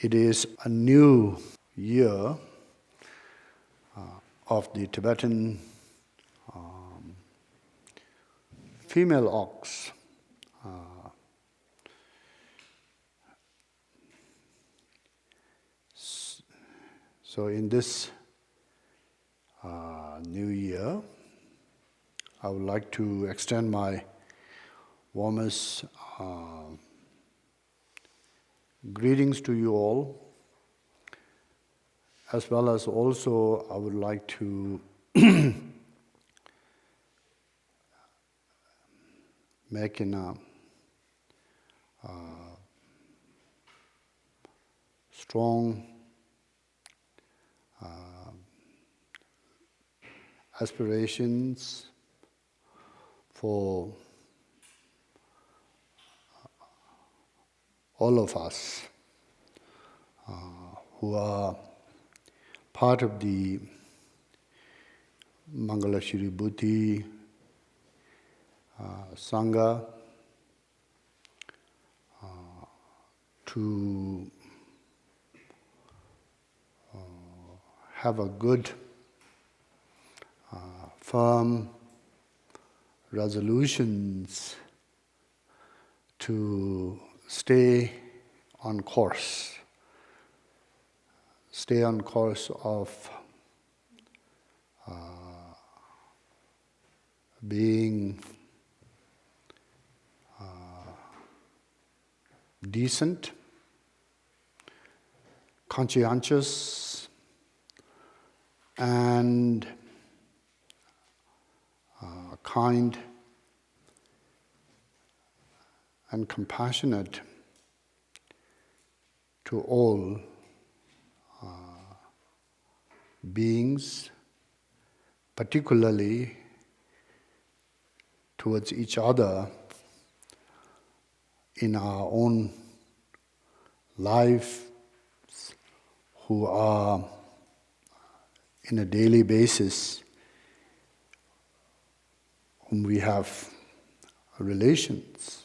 It is a new year of the Tibetan female ox. So in this new year, I would like to extend my warmest greetings to you all, as well as also I would like to make a strong aspirations for all of us who are part of the Mangalashiri Bhuti Sangha to have a good, firm resolutions to stay on course of being decent, conscientious, and kind and compassionate to all beings, particularly towards each other in our own life, who are in a daily basis, whom we have relations.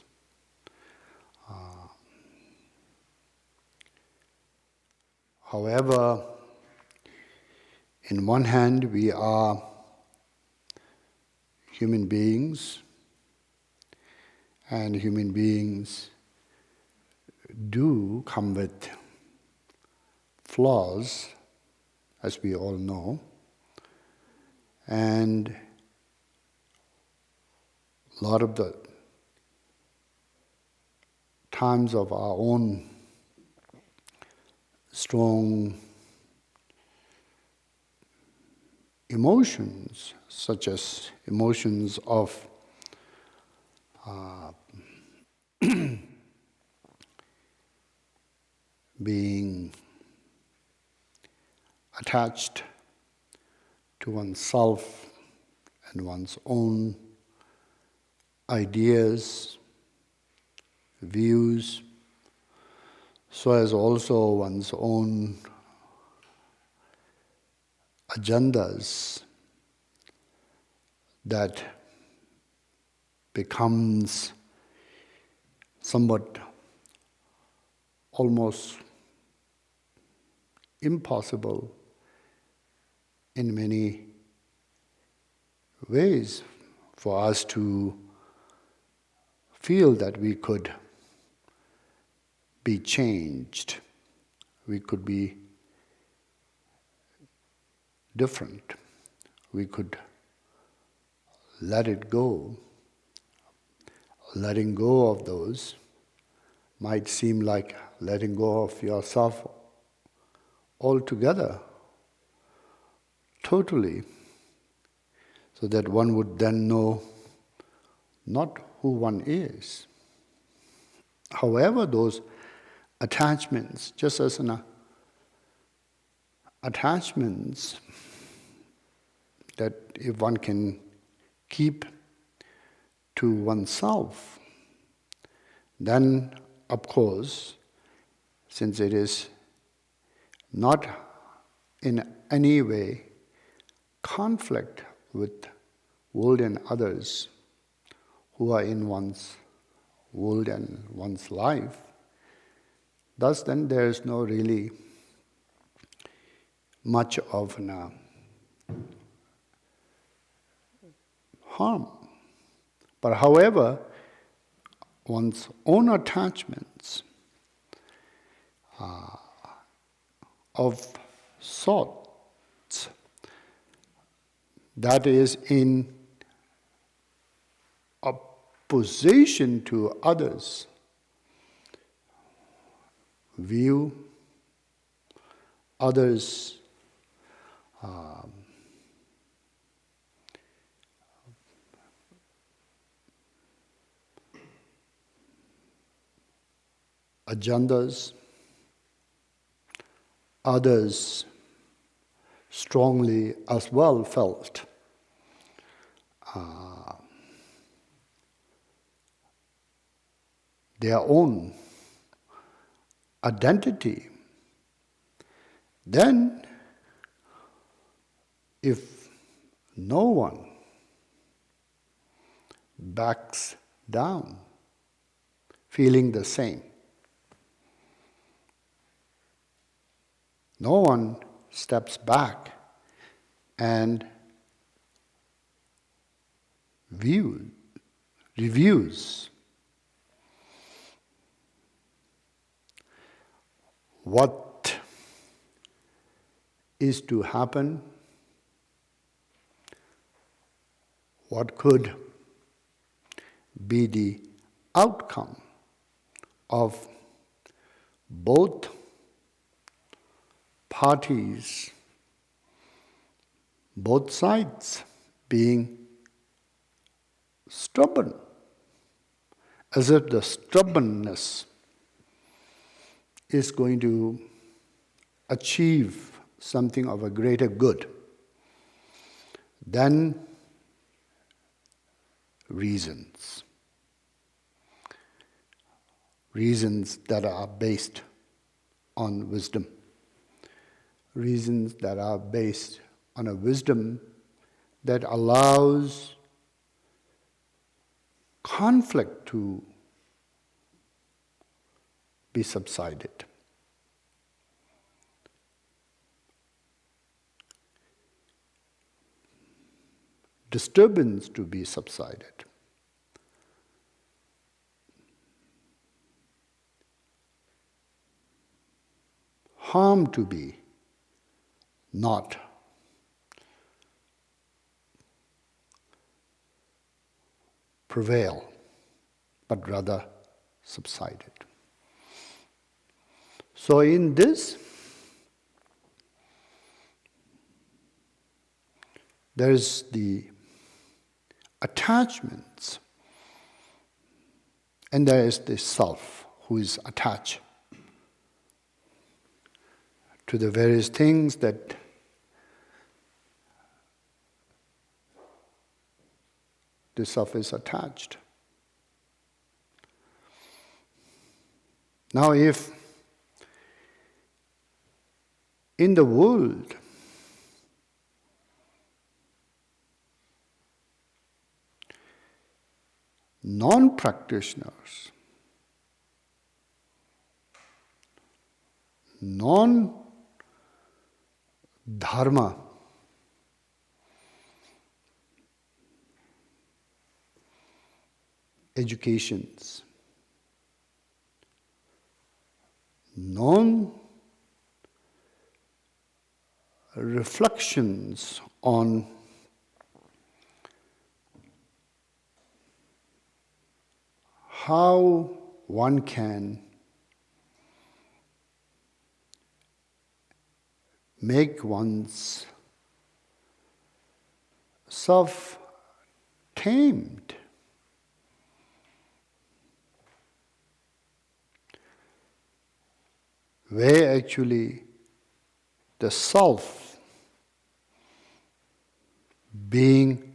However, in one hand, we are human beings, and human beings do come with flaws, as we all know, and a lot of the times of our own strong emotions, such as emotions of being attached to oneself and one's own ideas, views, so as also one's own agendas that becomes somewhat almost impossible in many ways for us to feel that we could be changed, we could be different, we could let it go. Letting go of those might seem like letting go of yourself altogether, totally, so that one would then know not who one is. However, those attachments, just as an attachments that if one can keep to oneself, then of course, since it is not in any way conflict with world and others who are in one's world and one's life, Thus then there is no really much of an harm. But however, one's own attachments of sorts, that is in opposition to others' view, others' agendas, others strongly as well felt their own identity, then if no one backs down, feeling the same, no one steps back and reviews what is to happen, what could be the outcome of both parties, both sides being stubborn, as if the stubbornness is going to achieve something of a greater good than reasons that are based on wisdom, reasons that are based on a wisdom that allows conflict to be subsided. Disturbance to be subsided. Harm to be not prevail, but rather subsided. So in this, there is the attachments, and there is the self who is attached to the various things that the self is attached. Now if in the world non-practitioners, non-dharma educations, non-reflections on how one can make one's self tamed, where actually the self being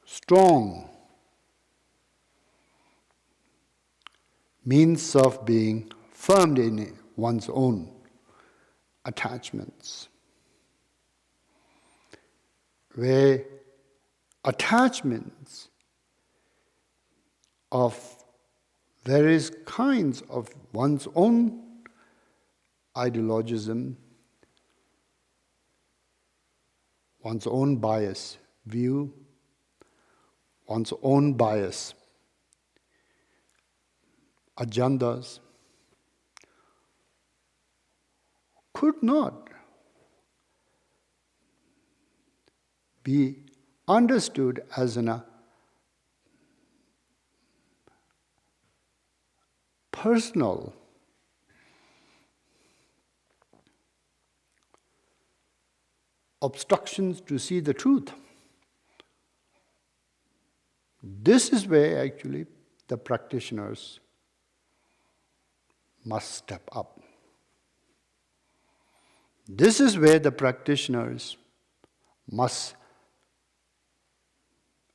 strong, means of being firm in one's own attachments, where attachments of various kinds of one's own ideologism, one's own bias view, one's own bias agendas, could not be understood as a personal obstructions to see the truth. This is where actually the practitioners must step up. This is where the practitioners must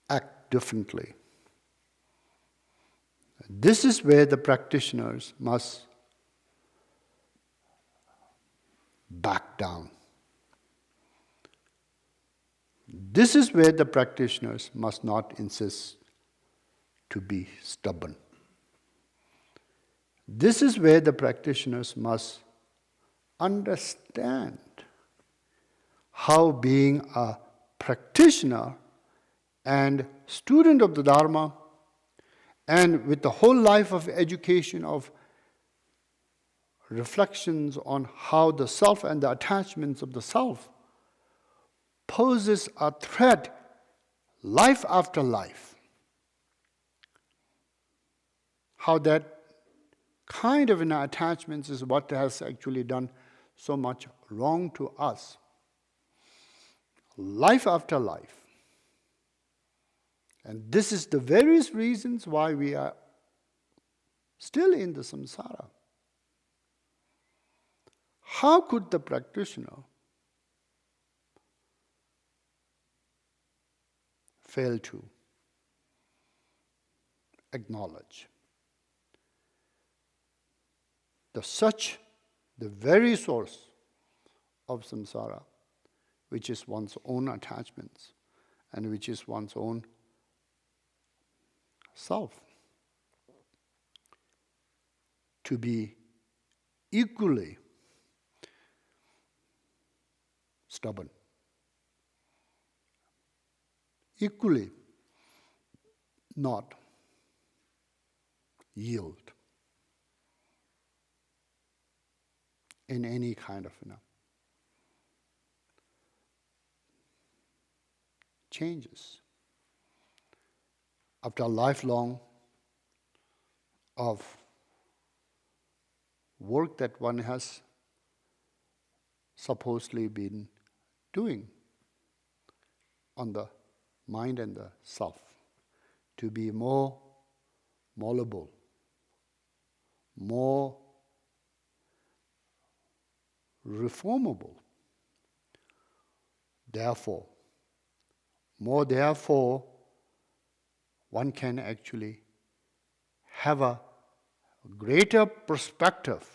act differently. This is where the practitioners must back down. This is where the practitioners must not insist to be stubborn. This is where the practitioners must understand how being a practitioner and student of the Dharma, and with the whole life of education, of reflections on how the self and the attachments of the self poses a threat life after life. How that kind of attachments is what has actually done so much wrong to us, life after life. And this is the various reasons why we are still in the samsara. How could the practitioner fail to acknowledge the very source of samsara, which is one's own attachments and which is one's own self, to be equally stubborn, equally not yield in any kind of changes. After a lifelong of work that one has supposedly been doing on the mind and the self, to be more malleable, more reformable. Therefore, one can actually have a greater perspective.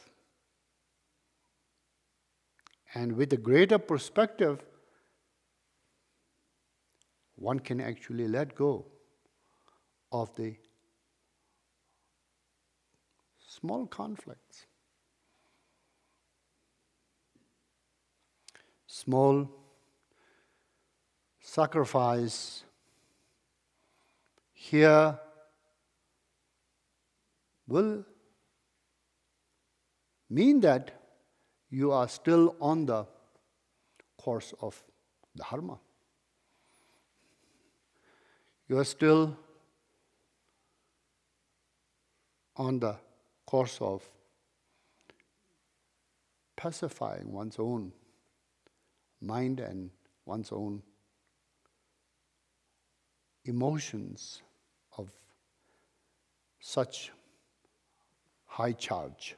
And with a greater perspective, one can actually let go of the small conflicts, small sacrifice here will mean that you are still on the course of Dharma. You are still on the course of pacifying one's own mind and one's own emotions of such high charge.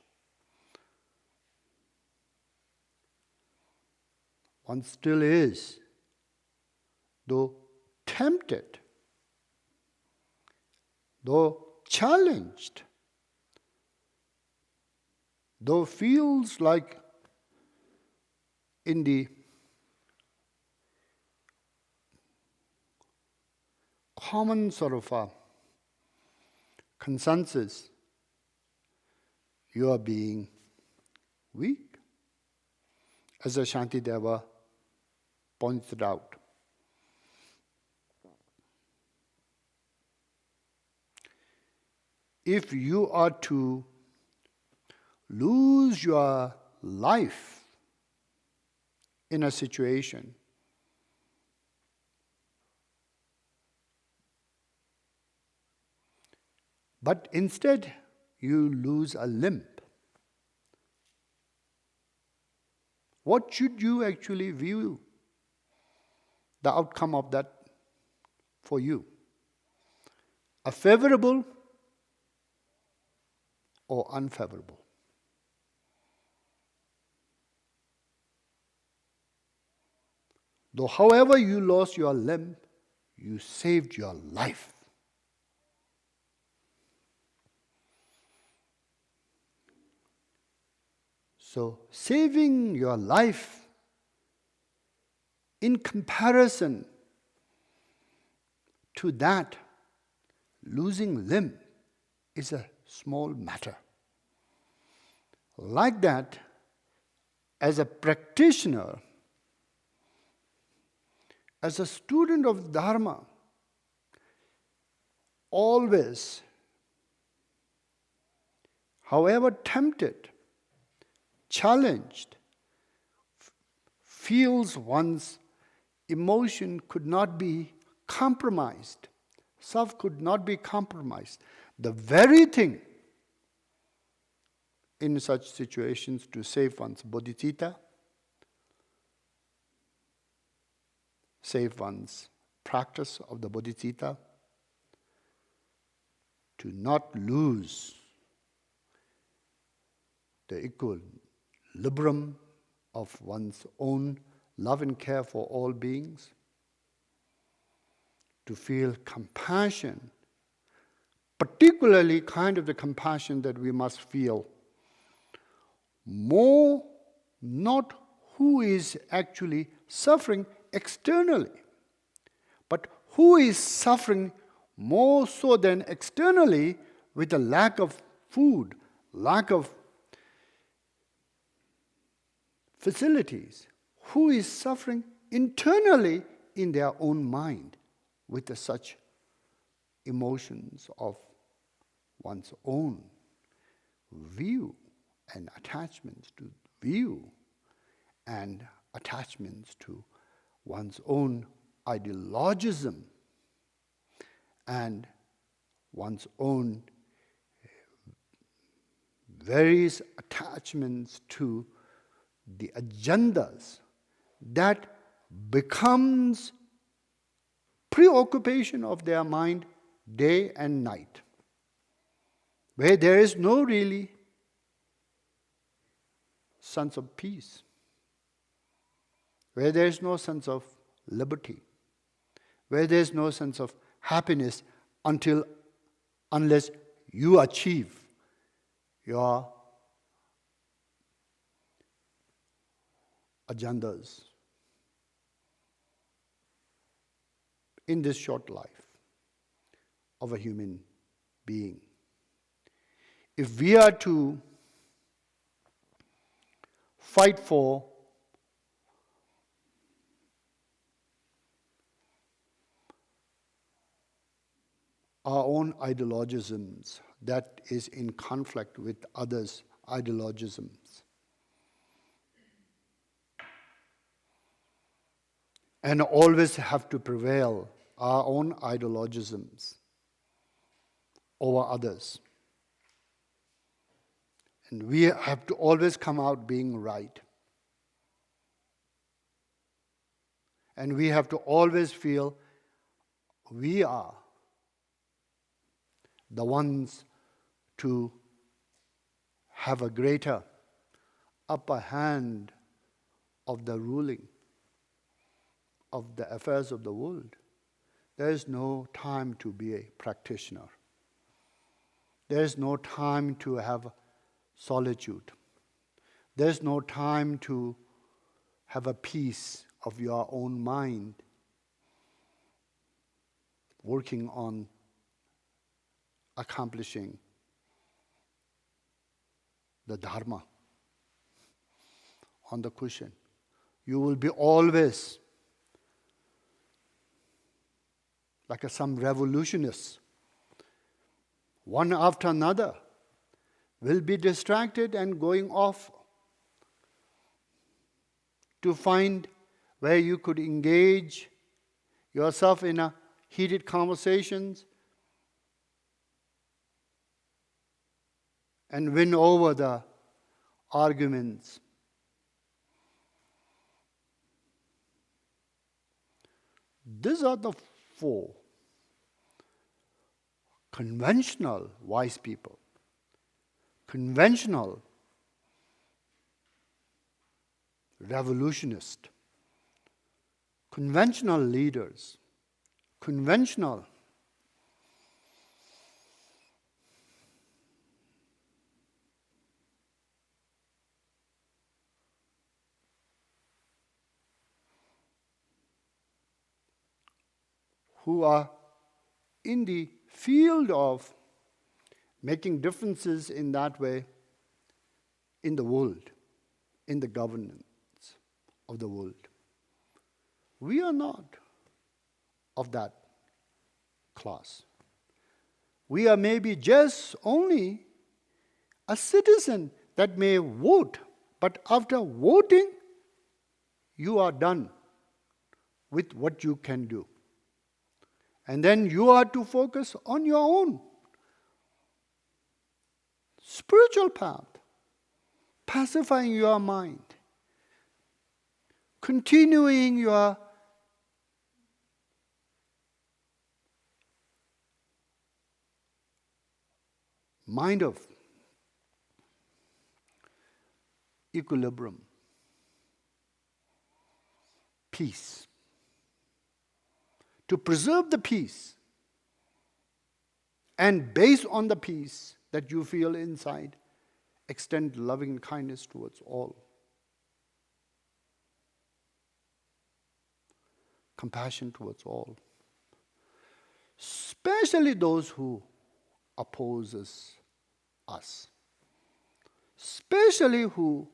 One still is, though tempted, though challenged, though feels like in the common sort of consensus you are being weak, as the Shantideva pointed out. If you are to lose your life in a situation, but instead you lose a limb, what should you actually view the outcome of that for you? A favorable or unfavorable? Though however you lost your limb, you saved your life. So saving your life in comparison to that, losing limb is a small matter. Like that, as a practitioner, as a student of Dharma, always, however tempted, challenged, feels one's emotion could not be compromised. Self could not be compromised. The very thing in such situations to save one's bodhicitta, save one's practice of the bodhicitta, to not lose the equilibrium of one's own love and care for all beings, to feel compassion, particularly kind of the compassion that we must feel more not who is actually suffering externally, but who is suffering more so than externally with a lack of food, lack of facilities, who is suffering internally in their own mind with such emotions of one's own view and attachments to view and attachments to one's own ideologism and one's own various attachments to the agendas that becomes preoccupation of their mind day and night, where there is no really sense of peace, where there is no sense of liberty, where there is no sense of happiness unless you achieve your agendas in this short life of a human being. If we are to fight for our own ideologisms that is in conflict with others' ideologisms, and always have to prevail our own ideologisms over others. And we have to always come out being right. And we have to always feel we are the ones to have a greater upper hand of the ruling of the affairs of the world. There is no time to be a practitioner. There is no time to have solitude. There is no time to have a peace of your own mind, working on accomplishing the Dharma on the cushion. You will be always like some revolutionists, one after another, will be distracted and going off to find where you could engage yourself in a heated conversations and win over the arguments. These are the four conventional wise people, conventional revolutionists, conventional leaders, conventional who are in the field of making differences in that way in the world, in the governance of the world. We are not of that class. We are maybe just only a citizen that may vote, but after voting, you are done with what you can do. And then you are to focus on your own spiritual path, pacifying your mind, continuing your mind of equilibrium, peace. To preserve the peace, and based on the peace that you feel inside, extend loving kindness towards all. Compassion towards all. Especially those who opposes us. Especially who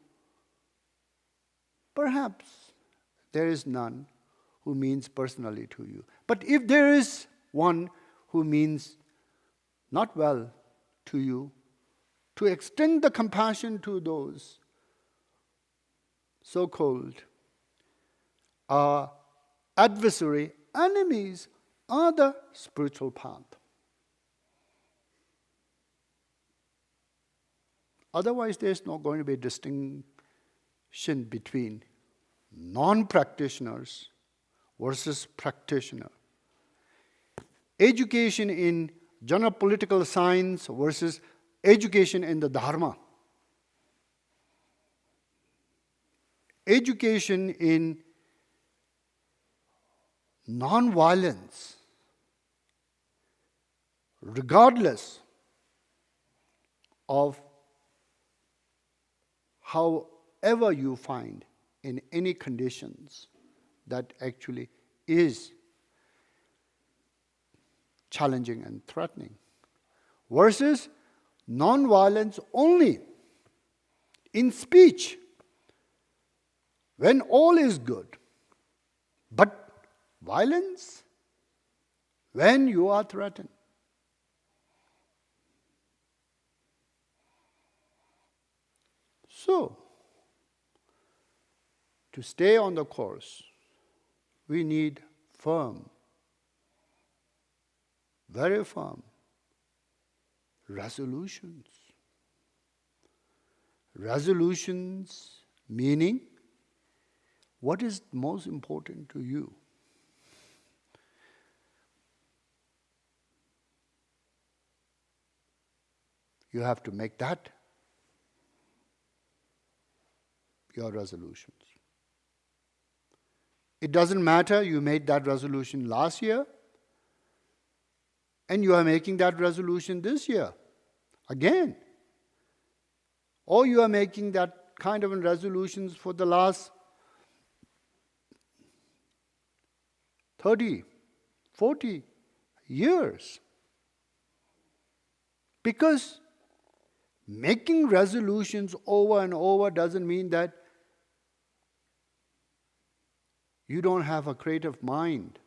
perhaps there is none who means personally to you. But if there is one who means not well to you, to extend the compassion to those so-called adversary, enemies, are the spiritual path. Otherwise, there's not going to be a distinction between non-practitioners versus practitioner. Education in general political science versus education in the Dharma. Education in non-violence, regardless of however you find in any conditions that actually is challenging and threatening, versus non-violence only in speech when all is good, but violence when you are threatened. So, to stay on the course, we need firm, very firm resolutions. Resolutions meaning what is most important to you. You have to make that your resolutions. It doesn't matter you made that resolution last year and you are making that resolution this year again. Or you are making that kind of resolutions for the last 30, 40 years. Because Making resolutions over and over doesn't mean that you don't have a creative mind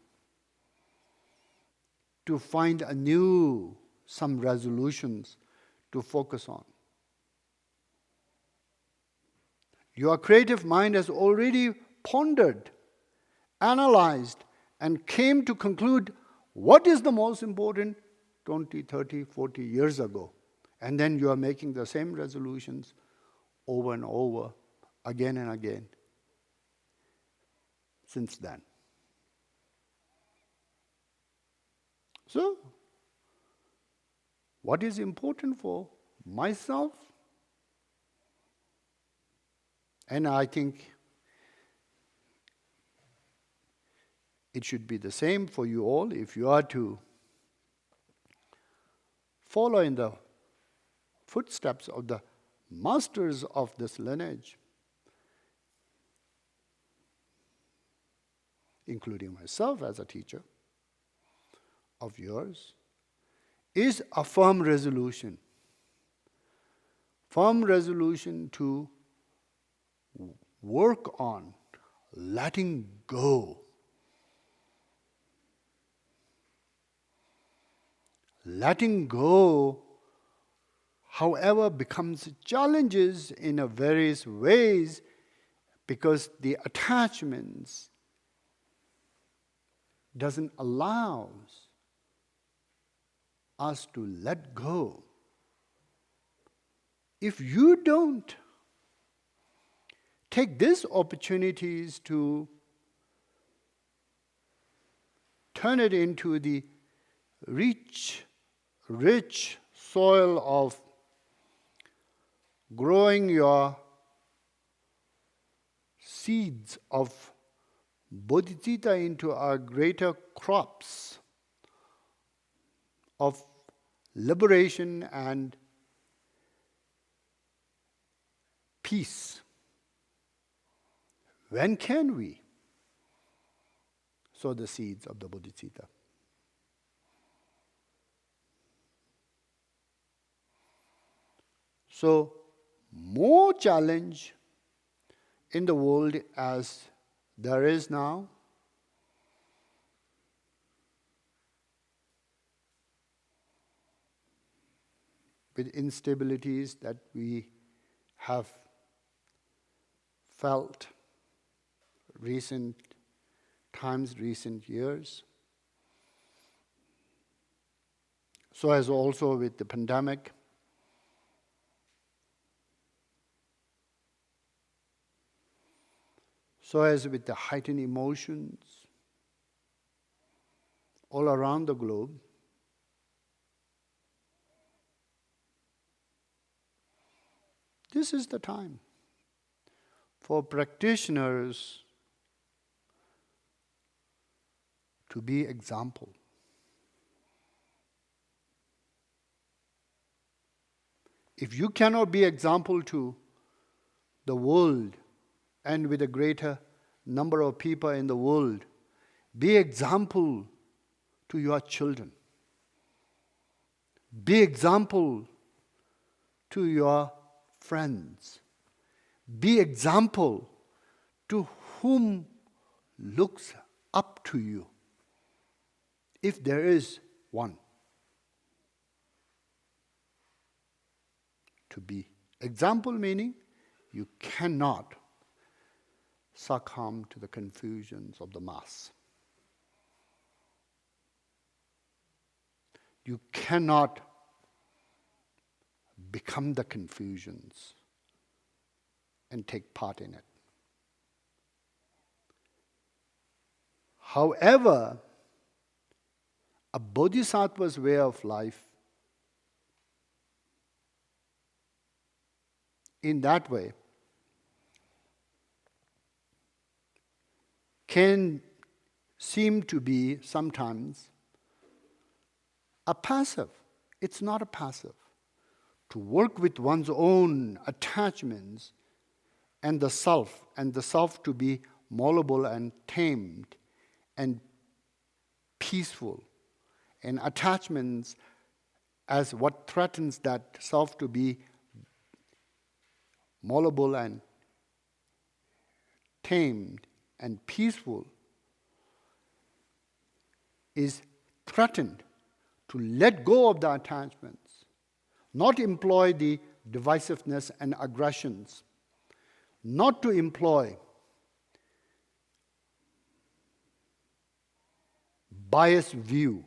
to find some resolutions to focus on. Your creative mind has already pondered, analyzed, and came to conclude what is the most important 20, 30, 40 years ago. And then you are making the same resolutions over and over, again and again, since then. So, what is important for myself? And I think it should be the same for you all if you are to follow in the footsteps of the masters of this lineage, including myself as a teacher of yours, is a firm resolution. Firm resolution to work on letting go. Letting go, however, becomes challenges in various ways because the attachments doesn't allow us to let go. If you don't take these opportunities to turn it into the rich soil of growing your seeds of bodhicitta into our greater crops of liberation and peace. When can we sow the seeds of the bodhicitta? So, more challenge in the world as there is now, with instabilities that we have felt recent years. So as also with the pandemic. So as with the heightened emotions all around the globe. This is the time for practitioners to be example. If you cannot be example to the world and with a greater number of people in the world, be example to your children. Be example to your friends. Be example to whom looks up to you, if there is one. To be example meaning you cannot succumb to the confusions of the mass. You cannot become the confusions and take part in it. However, a bodhisattva's way of life, in that way, can seem to be sometimes a passive. It's not a passive. To work with one's own attachments and the self to be malleable and tamed and peaceful, and attachments as what threatens that self to be malleable and tamed and peaceful is threatened to let go of the attachments, not employ the divisiveness and aggressions, not to employ biased view,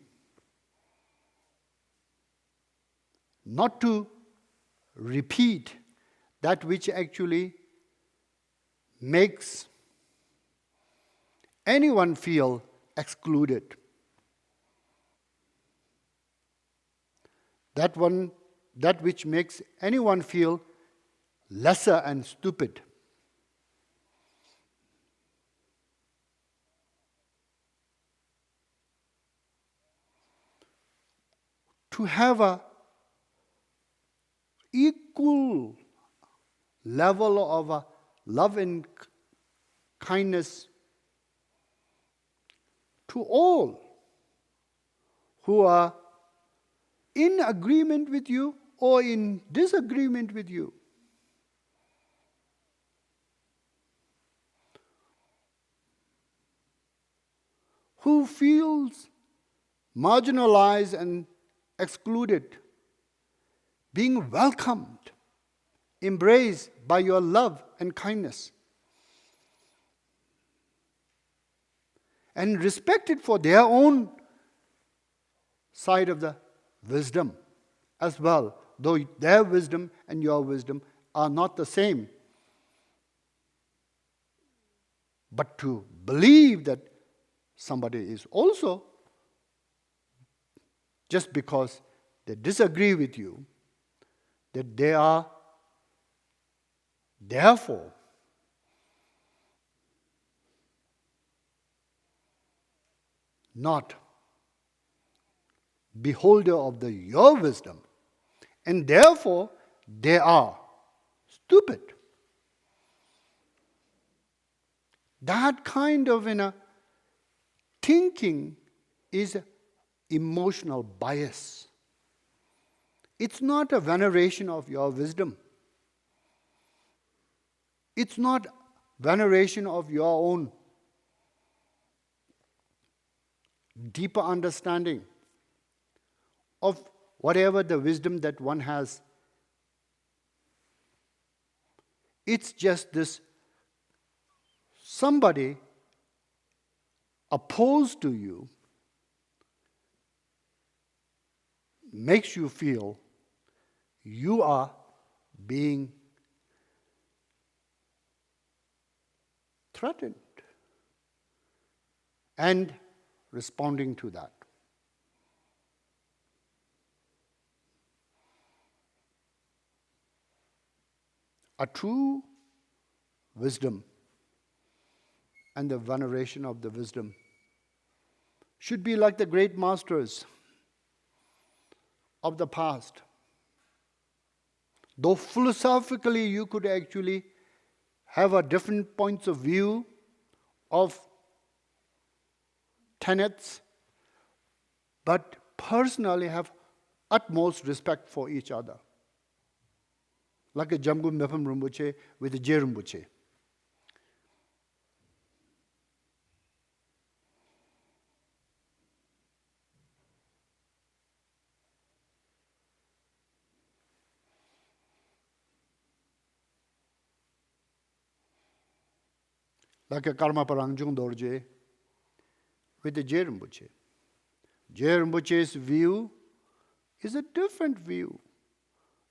not to repeat that which actually makes anyone feel excluded. That which makes anyone feel lesser and stupid. To have a equal level of love and kindness to all who are in agreement with you or in disagreement with you. Who feels marginalized and excluded, being welcomed, embraced by your love and kindness, and respected for their own side of the wisdom as well, though their wisdom and your wisdom are not the same. But to believe that somebody is also, just because they disagree with you, that they are therefore not beholder of your wisdom, and therefore they are stupid. That kind of thinking is emotional bias. It's not a veneration of your wisdom. It's not veneration of your own deeper understanding of whatever the wisdom that one has. It's just this somebody opposed to you makes you feel you are being threatened and responding to that. A true wisdom and the veneration of the wisdom should be like the great masters of the past. Though philosophically you could actually have a different points of view of tenets, but personally have utmost respect for each other. Like a Jamgu Mepham Rinpoche with a Je Rinpoche. Like a Karma Parangjung Dorje with the Je Rinpoche. Je Rinpoche's view is a different view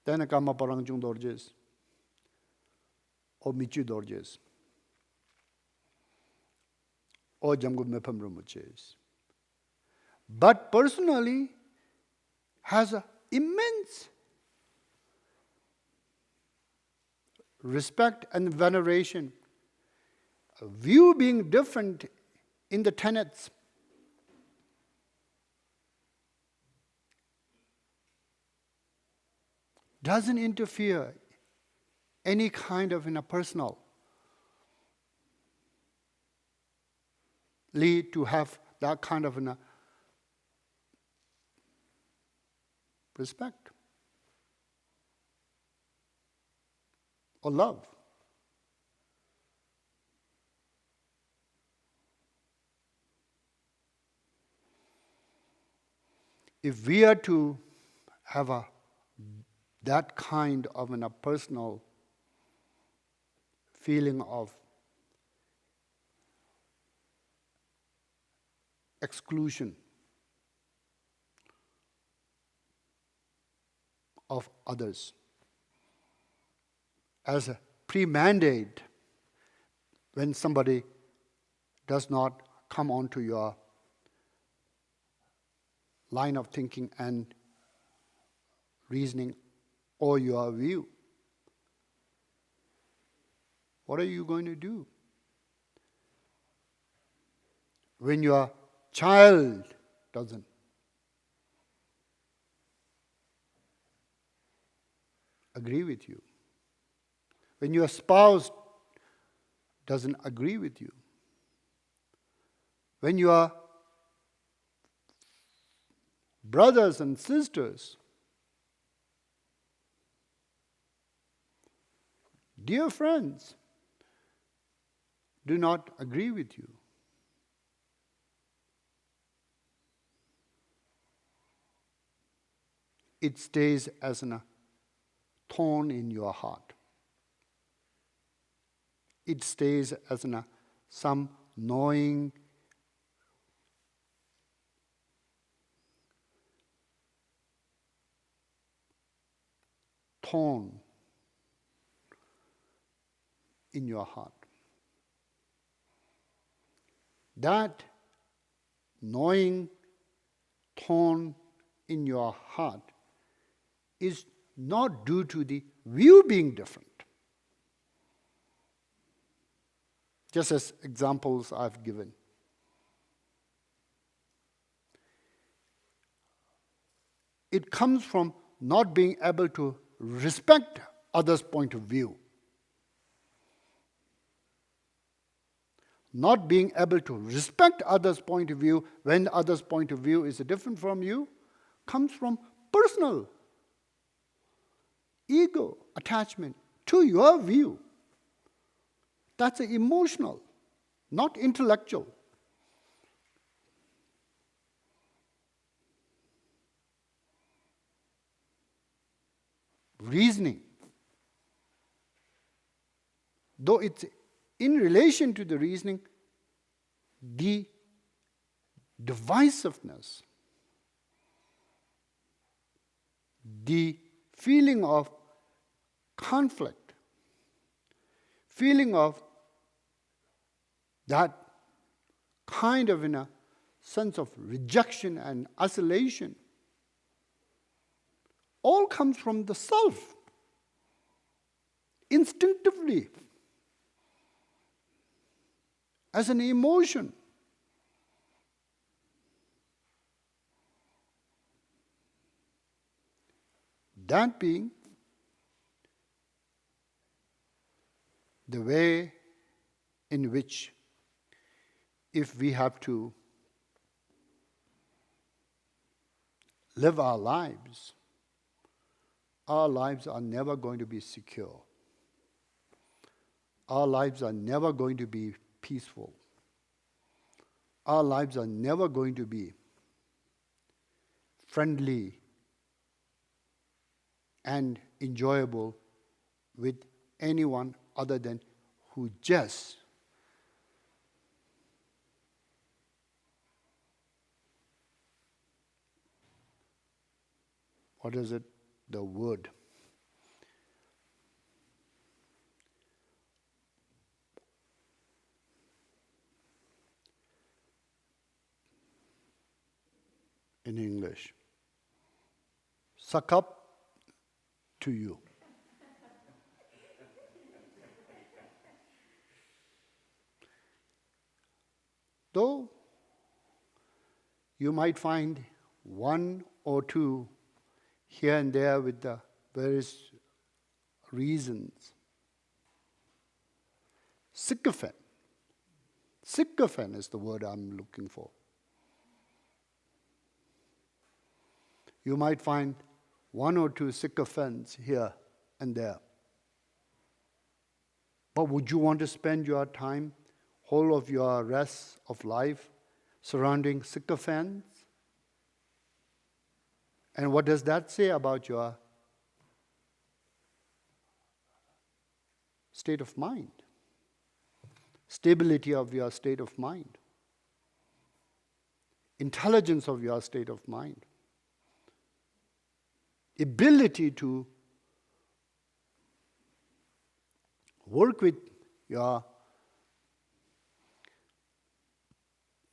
than a Karma Parangjung Dorje's or Michu Dorje's or Jamgu Mepham Rinpoche's. But personally has an immense respect and veneration. A view being different in the tenets doesn't interfere any kind of personal lead to have that kind of respect. or love. If we are to have that kind of a personal feeling of exclusion of others as a pre-mandate, when somebody does not come onto your line of thinking and reasoning or your view, what are you going to do? When your child doesn't agree with you, when your spouse doesn't agree with you, when your brothers and sisters, dear friends, do not agree with you, it stays as a thorn in your heart. It stays as some gnawing thorn in your heart. That gnawing thorn in your heart is not due to the view being different. Just as examples I've given. It comes from not being able to respect others' point of view. Not being able to respect others' point of view when others' point of view is different from you comes from personal ego attachment to your view. That's emotional, not intellectual. Reasoning, though it's in relation to the reasoning, the divisiveness, the feeling of conflict, feeling of that kind of in a sense of rejection and isolation, all comes from the self, instinctively, as an emotion. That being the way in which, if we have to live our lives are never going to be secure. Our lives are never going to be peaceful. Our lives are never going to be friendly and enjoyable with anyone other than who just what is it? The word. In English. Suck up to you. Though you might find one or two here and there with the various reasons. Sycophant. Sycophant is the word I'm looking for. You might find one or two sycophants here and there. But would you want to spend your time, whole of your rest of life, surrounding sycophants? And what does that say about your state of mind? Stability of your state of mind. Intelligence of your state of mind. Ability to work with your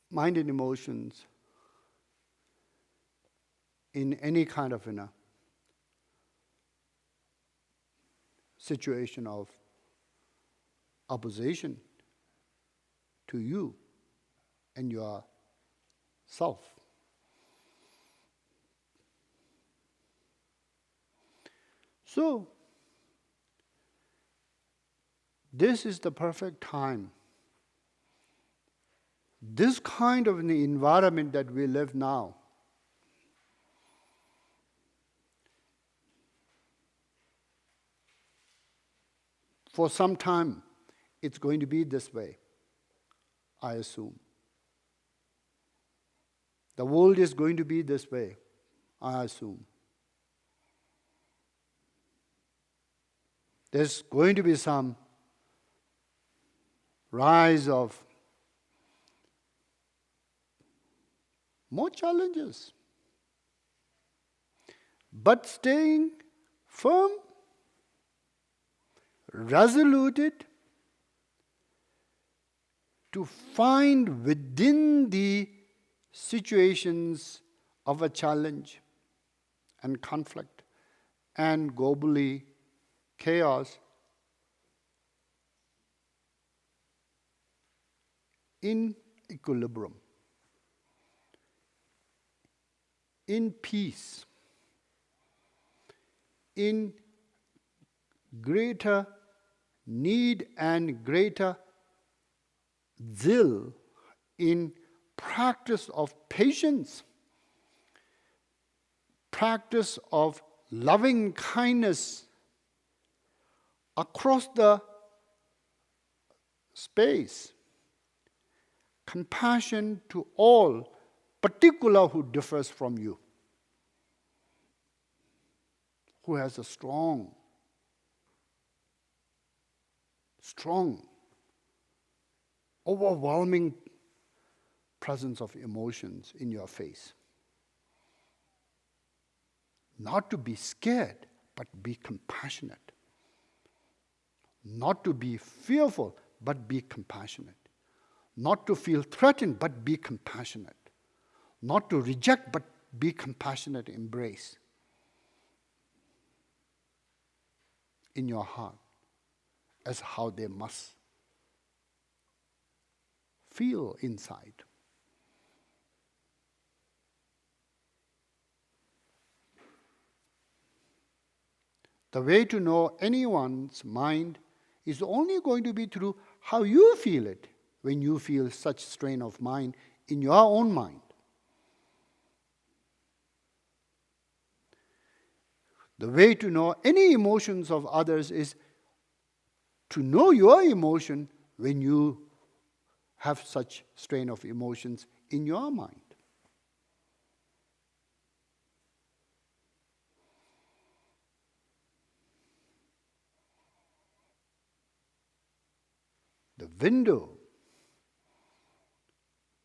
mind and emotions in any kind of situation of opposition to you and your self. So, this is the perfect time. This kind of an environment that we live now, for some time, it's going to be this way, I assume. The world is going to be this way, I assume. There's going to be some rise of more challenges. But staying firm, resolute, to find within the situations of a challenge and conflict and globally chaos in equilibrium, in peace, in greater need and greater zeal in practice of patience, practice of loving kindness across the space, compassion to all, particular who differs from you, who has a strong, overwhelming presence of emotions in your face. Not to be scared, but be compassionate. Not to be fearful, but be compassionate. Not to feel threatened, but be compassionate. Not to reject, but be compassionate, embrace in your heart as how they must feel inside. The way to know anyone's mind is only going to be through how you feel it when you feel such strain of mind in your own mind. The way to know any emotions of others is to know your emotion when you have such strain of emotions in your mind. The window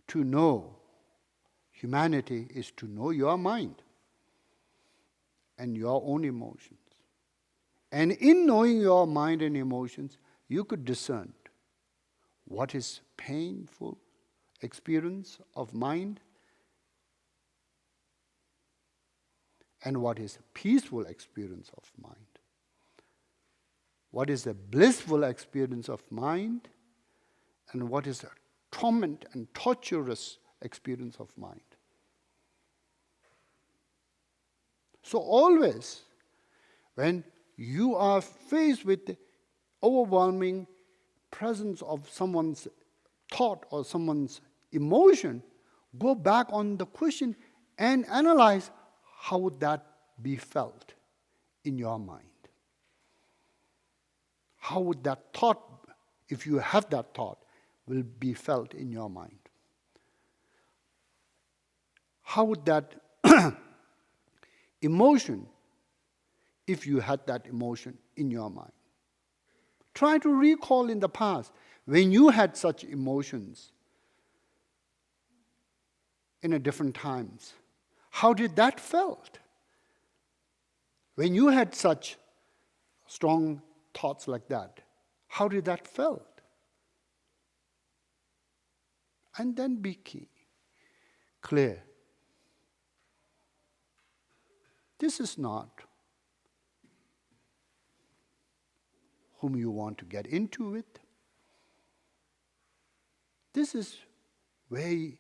to know humanity is to know your mind and your own emotions. And in knowing your mind and emotions, you could discern what is painful experience of mind and what is peaceful experience of mind. What is a blissful experience of mind and what is a torment and torturous experience of mind. So always, when you are faced with the overwhelming presence of someone's thought or someone's emotion, go back on the question and analyze how would that be felt in your mind. How would that thought if you have that thought, will be felt in your mind. How would that emotion, if you had that emotion in your mind? Try to recall in the past when you had such emotions in a different times. How did that felt? When you had such strong thoughts like that, how did that felt? And then be clear. This is not whom you want to get into it. This is where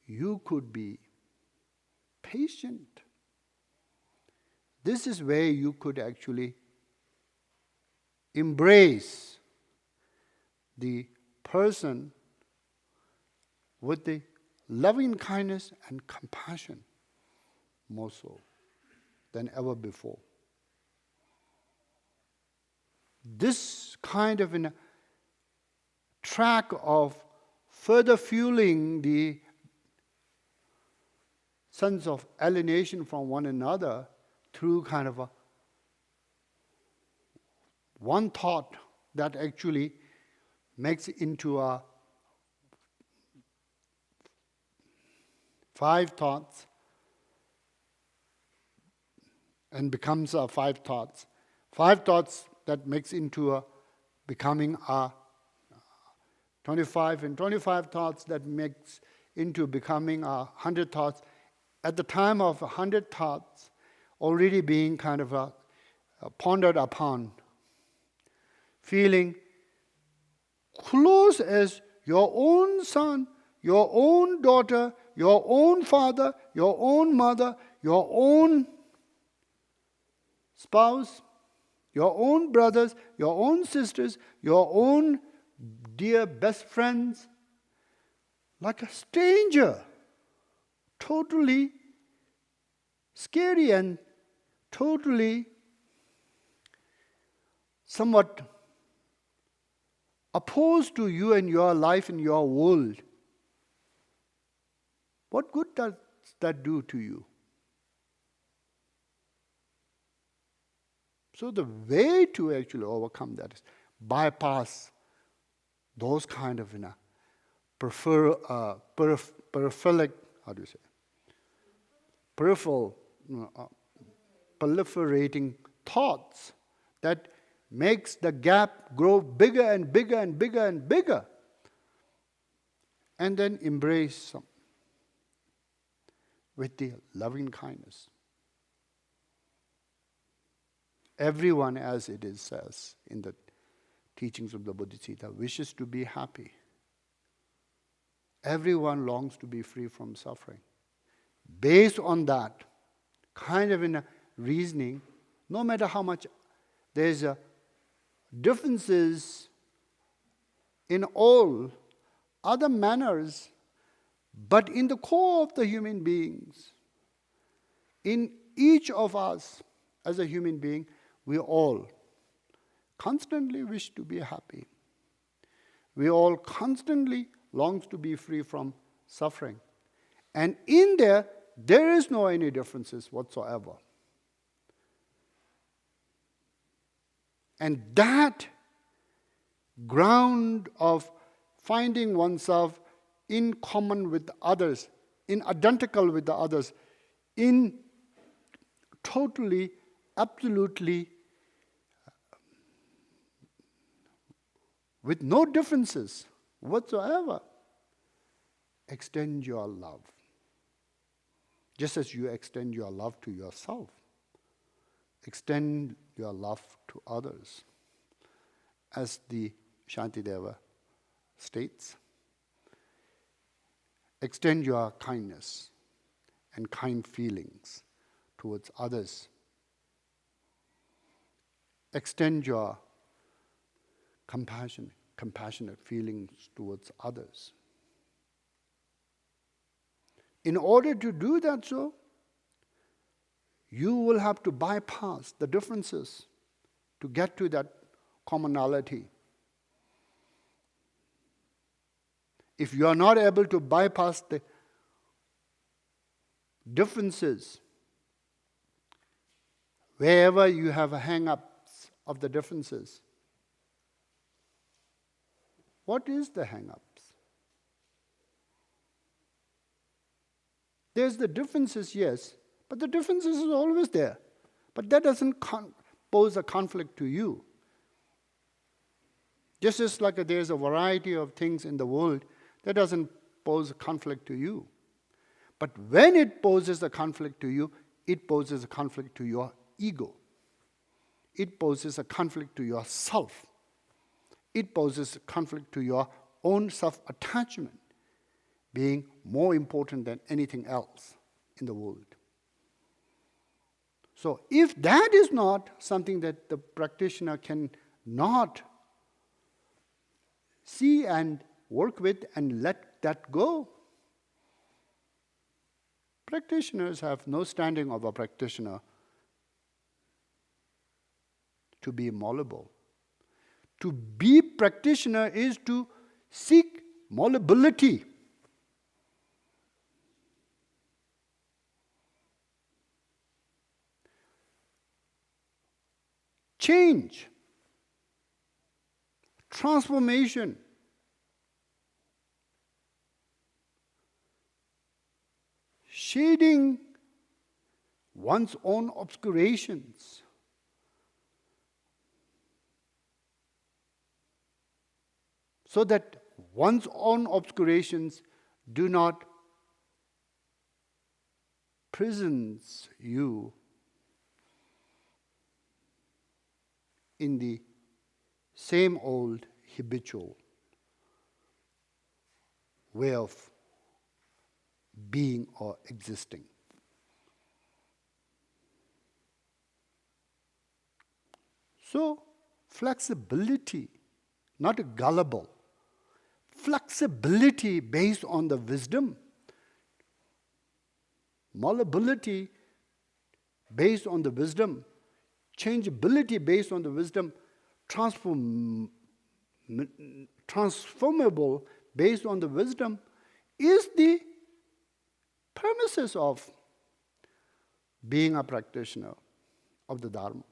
you could be patient. This is where you could actually embrace the person with the loving kindness and compassion more so than ever before. This kind of a track of further fueling the sense of alienation from one another through kind of a one thought that actually makes it into a 5 thoughts and becomes a 5 thoughts. 5 thoughts that makes into a becoming a 25 and 25 thoughts that makes into becoming 100 thoughts. At the time of 100 thoughts already being kind of pondered upon, feeling close as your own son, your own daughter, your own father, your own mother, your own spouse, your own brothers, your own sisters, your own dear best friends, like a stranger, totally scary and totally somewhat opposed to you and your life and your world. What good does that do to you? So the way to actually overcome that is bypass those kind of peripheral, proliferating thoughts that makes the gap grow bigger and bigger and bigger and bigger. And then embrace them with the loving kindness. Everyone, as it is says in the teachings of the Bodhisattva, wishes to be happy. Everyone longs to be free from suffering. Based on that kind of a reasoning, no matter how much there's differences in all other manners, but in the core of the human beings, in each of us as a human being, we all constantly wish to be happy. We all constantly long to be free from suffering. And in there is no any differences whatsoever. And that ground of finding oneself in common with others, in identical with the others, in totally, absolutely, with no differences whatsoever, extend your love. Just as you extend your love to yourself, extend your love to others. As the Shantideva states, extend your kindness and kind feelings towards others. Extend your compassionate feelings towards others. In order to do that so, you will have to bypass the differences to get to that commonality. if you are not able to bypass the differences, wherever you have hang-ups of the differences, what is the hang-ups? There's the differences, yes, but the differences is always there. But that doesn't pose a conflict to you. Just as like there's a variety of things in the world, that doesn't pose a conflict to you. But when it poses a conflict to you, it poses a conflict to your ego. It poses a conflict to yourself. It poses a conflict to your own self-attachment, being more important than anything else in the world. So if that is not something that the practitioner can not see and work with and let that go, practitioners have no standing of a practitioner to be malleable. To be practitioner is to seek malleability. Change, transformation, shading one's own obscurations, so that one's own obscurations do not prisons you in the same old habitual way of being or existing. So, flexibility, not gullible. Flexibility based on the wisdom. Malleability based on the wisdom. Changeability based on the wisdom. Transformable based on the wisdom is the premises of being a practitioner of the Dharma.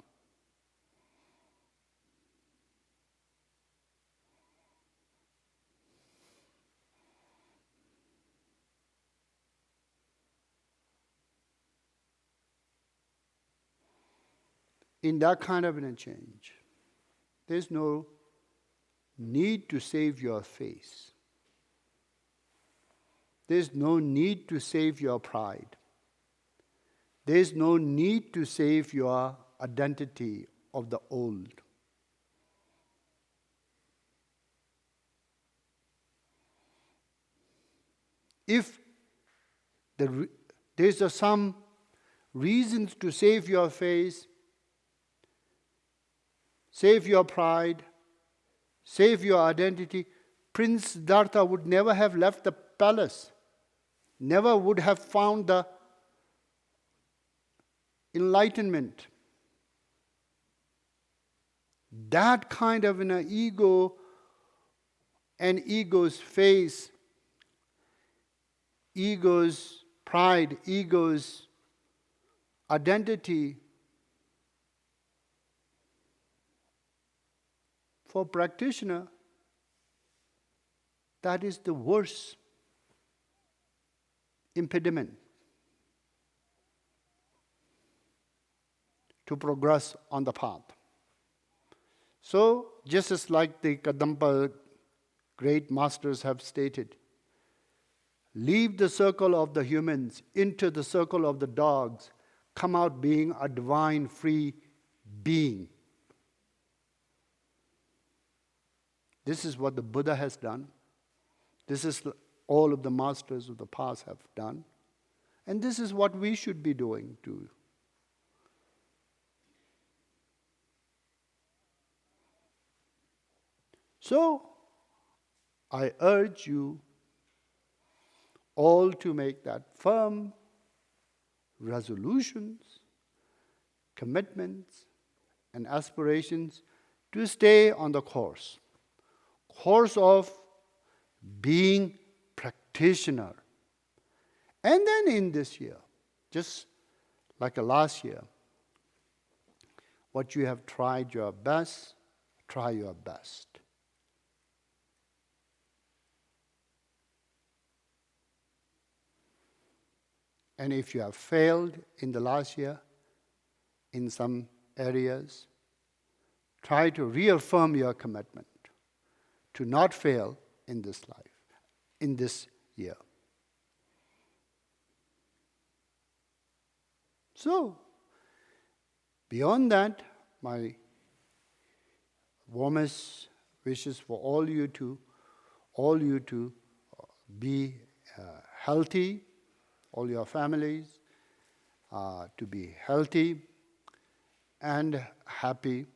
In that kind of a change, there's no need to save your face. There's no need to save your pride. There's no need to save your identity of the old. If there's some reasons to save your face, save your pride, save your identity, Prince Siddhartha would never have left the palace, never would have found the enlightenment. That kind of an ego and ego's face, ego's pride, ego's identity, for practitioner, that is the worst impediment to progress on the path. So, just as like the Kadampa great masters have stated, leave the circle of the humans into the circle of the dogs, come out being a divine free being. This is what the Buddha has done. This is all of the masters of the past have done. And this is what we should be doing too. So, I urge you all to make that firm resolutions, commitments, and aspirations to stay on the course of being practitioner. And then in this year, just like last year, what you have tried your best, try your best. And if you have failed in the last year, in some areas, try to reaffirm your commitment to not fail in this life, in this year. So, beyond that, my warmest wishes for all you to be healthy, all your families to be healthy and happy,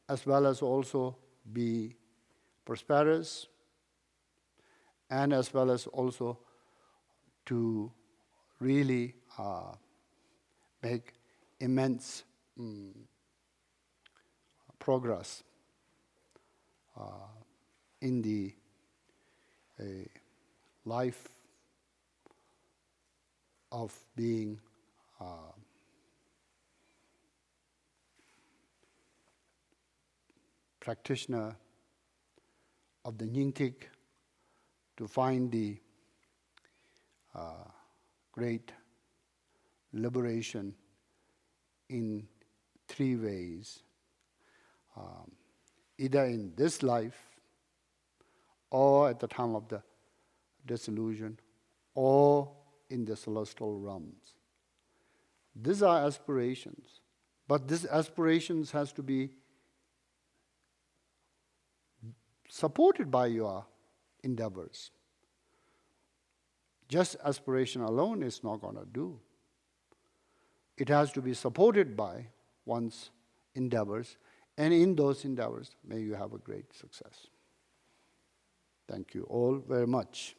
as well as also be prosperous, and as well as also to really make immense progress in the life of being practitioner of the Nyingtik, to find the great liberation in three ways, either in this life, or at the time of the dissolution, or in the celestial realms. These are aspirations, but these aspirations has to be supported by your endeavors. Just aspiration alone is not going to do. It has to be supported by one's endeavors, and in those endeavors, may you have a great success. Thank you all very much.